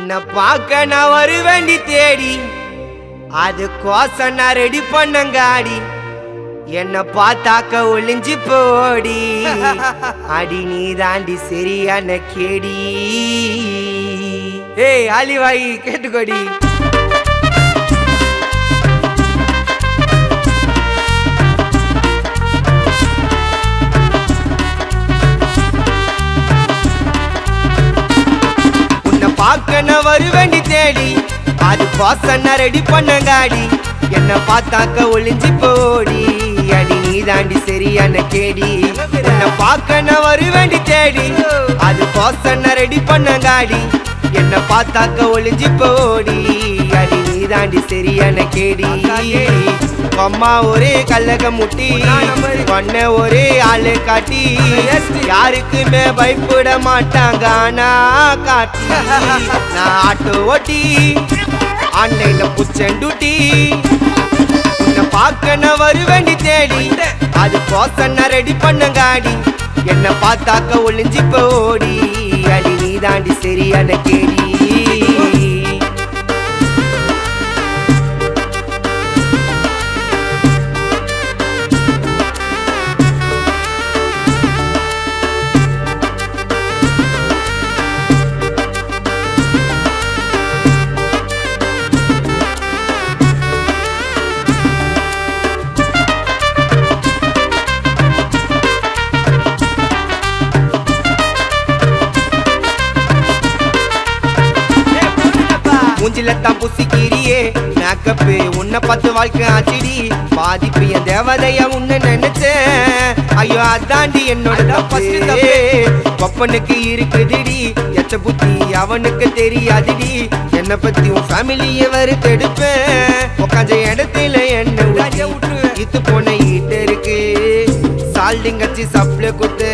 உன்னை பார்க்க நான் வருவேண்டி தேடி அது கோசம் நான் ரெடி பண்ணங்காடி என்ன பார்த்தாக்க ஒளிஞ்சு போடி அடி நீ தாண்டி சரியான கேடி. ஏய் ஆலிவாய் கேட்டுக்கோடி. பார்க்க நான் வருவேண்டி தேடி அது கோசம் நான் ரெடி பண்ணங்காடி என்ன பார்த்தாக்க ஒளிஞ்சு போடி அடி நீ தாண்டி சரியான கேடி. என்ன பார்க்க நான் வருவேண்டி தேடி அது கோசம் நான் ரெடி பண்ணங்காடி என்ன பார்த்தாக்க ஒளிஞ்சு போடி அடி நீ தாண்டி சரியான கேடி. அம்மா ஒரே கல்லக முட்டி பண்ண ஒரே ஆளு காட்டி யாருக்குமே பயப்பட மாட்டாங்க ஆனா காட்டி நான் ஆட்டோ ஓட்டி ஆன்லைன்ல புச்சண்டுட்டி உன்னை பார்க்க நான் வருவேண்டி தேடி அது கோசம் நான் ரெடி பண்ணங்காடி என்ன பார்த்தாக்க ஒளிஞ்சு போடி அடி நீ தாண்டி சரியான கேடி. மூஞ்சிலத்தான் புசிக்கிறியே மேக்கப்பு உன்னை பார்த்து வாழ்க்கை ஆச்சிடி பாதிப்பு என் தேவதையா உன்னை நினைச்சேன் ஐயோ அதாண்டி என்னோட பப்பனுக்கு இருக்குதுடி எச்ச புத்தி அவனுக்கு தெரியாதுடி என்னை பத்தி உன் ஃபேமிலியை வறுத்தெடுப்பேன் உக்காஞ்ச இடத்துல என்ன விட்டு இத்து போன ஈட்டு இருக்கு சால்டிங்கச்சி சப்ளை குத்து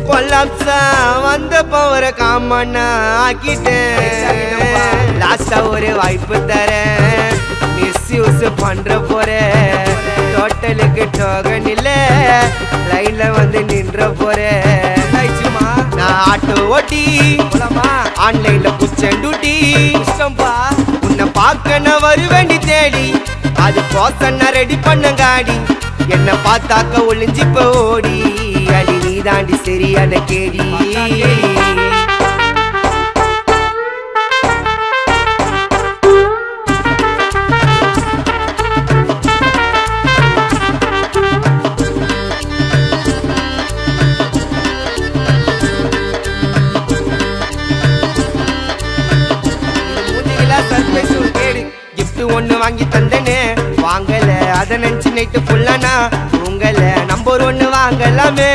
கொல்லாப்ஸா வந்த பவர காமண்ணா ஆக்கிட்டேன் லாஸ்டா ஒரு வாய்ப்பு தரேன் மிஸ்யூஸ் பண்ற போற டோட்டலுக்கு டோகன் இல்ல லைன்ல வந்து நின்ற போற நான் ஆட்டோ ஓட்டி ஆன்லைன்ல புச்சண்டுட்டி உன்னை பார்க்க நான் வருவேண்டி தேடி அது கோசம் நான் ரெடி பண்ணங்காடி என்ன பார்த்தாக்க ஒளிஞ்சு போடி அடி நீ தாண்டி சரியான கேடி. ஒண்ணு வாங்கி தந்தனே வாங்கல அத நினைச்சு நைட்டு ஃபுல்லானா உங்களை நம்பர் ஒண்ணு வாங்கலாமே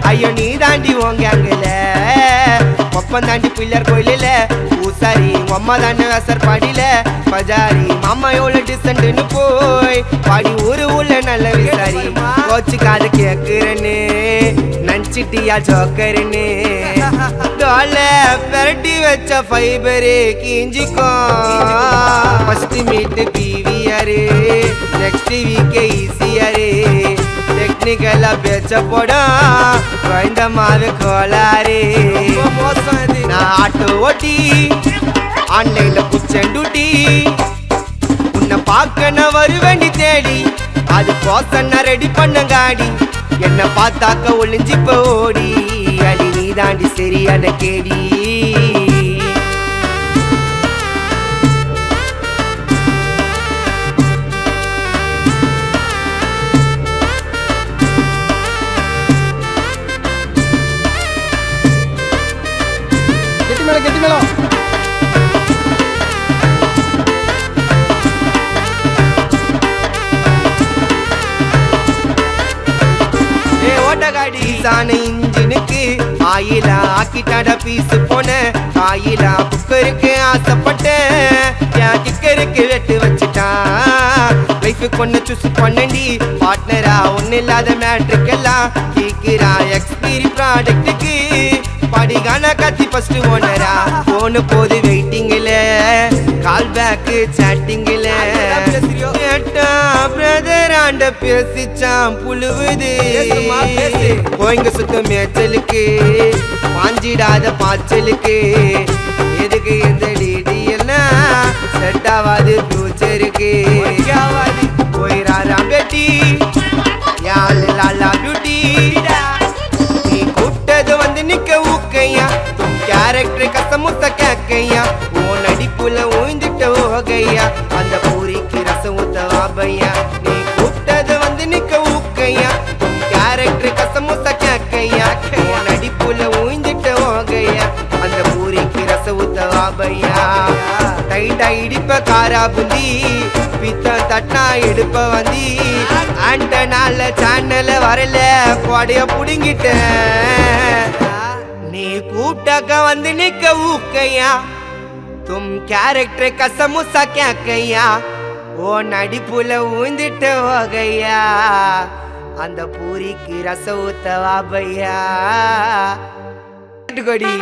ஐயோ நீ தாண்டி ஓங்கல ஒப்பம் தாண்டி பிள்ளர் கோயில பூசாரி அம்மா தானே வசர் பாடியில பஜாரி மாமா எவ்வளவு டிசன்ட்னு போய் பாடி ஊரு உள்ள நல்ல விசாரி கோச்சுக்காத கேக்குறேன்னு நஞ்சிட்டியா ஜோக்கருன்னு பெரட்டி வச்ச ஃபைபரு கிஞ்சிக்கோ first meet PVR next week ECR டெக்னிக்கலா பேச்ச போடும் குழந்த மாவு கோளாறு நான் ஆட்டோ ஓட்டி ஆன்லைன்ல புச்சண்டுட்டி உன்னை பார்க்க நான் வருவேண்டி தேடி அது கோசம் நான் ரெடி பண்ணங்காடி என்ன பார்த்தாக்க ஒளிஞ்சு போடி அடி நீ தாண்டி சரியான கேடி. கெட்டி மேளம் ஓட்டகாடி சான இன்ஜினுக்கு ஆயிலா ஆக்கிட்டாட பீஸ் போன ஆயிலா குக்கருக்கு ஆசைப்பட்டேன் என் கிக்கருக்கு வெட்டு வச்சுட்டான் லைஃப் கொண்டு சூஸ் பண்ணி பார்ட்னரா ஒன்னு இல்லாத மேட்ருக்கெல்லாம் கேக்குறா எக்ஸ்பீரி ப்ராடக்ட்டுக்கு படிகான கத்தி ஃபர்ஸ்ட் ஓனரா போன போது வெயிட்டிங்ல கால் பேக் சாட்டிங்ல பிரதர் ஆண்ட பேசிச்சான் புழுவுது போய்ங்க சுத்த மேச்சலுக்கு பாஞ்சிடாத பாய்ச்சலுக்கு எதுக்கு எனக்கு இந்த டிடி எல்லாம் செட் ஆகாது ஃபியூச்சருக்கு போயிராராம் பெட்டி யாழ் லாலா பியூட்டி நீ கூப்பிட்டது வந்து நிக்க ஊக்கையா கேரக்டர் கசமுத்த கேக்கையா ஓ நடிப்புல ஊய்ந்துட்ட ஓகையா அந்த பூரிக்கு ரசம் ஊத்த வாபையா நீ கூப்பிட்டது வந்து நிக்க ஊக்கையா கேரக்டர் கசமுத்த கேக்கையா ஓ நடிப்புல ஊய்ந்துட்ட ஓகையா அந்த பூரிக்கு ரசம் ஊத்த வாபையா டைட்டா இடிப்ப காரா புந்தி பித்த தட்டா எடுப்ப வந்தி ஆண்டனால சேனல வரல கொடைய புடுங்கிட்டேன் நீ கூட்டாக்க வந்து நிக்க ஊக்கையா தும் கேரக்டர் கசமுசா கேக்கையா ஓ நடிப்புல ஊந்துட்ட வகையா அந்த பூரிக்கு ரச ஊத்த வாபையா கொடி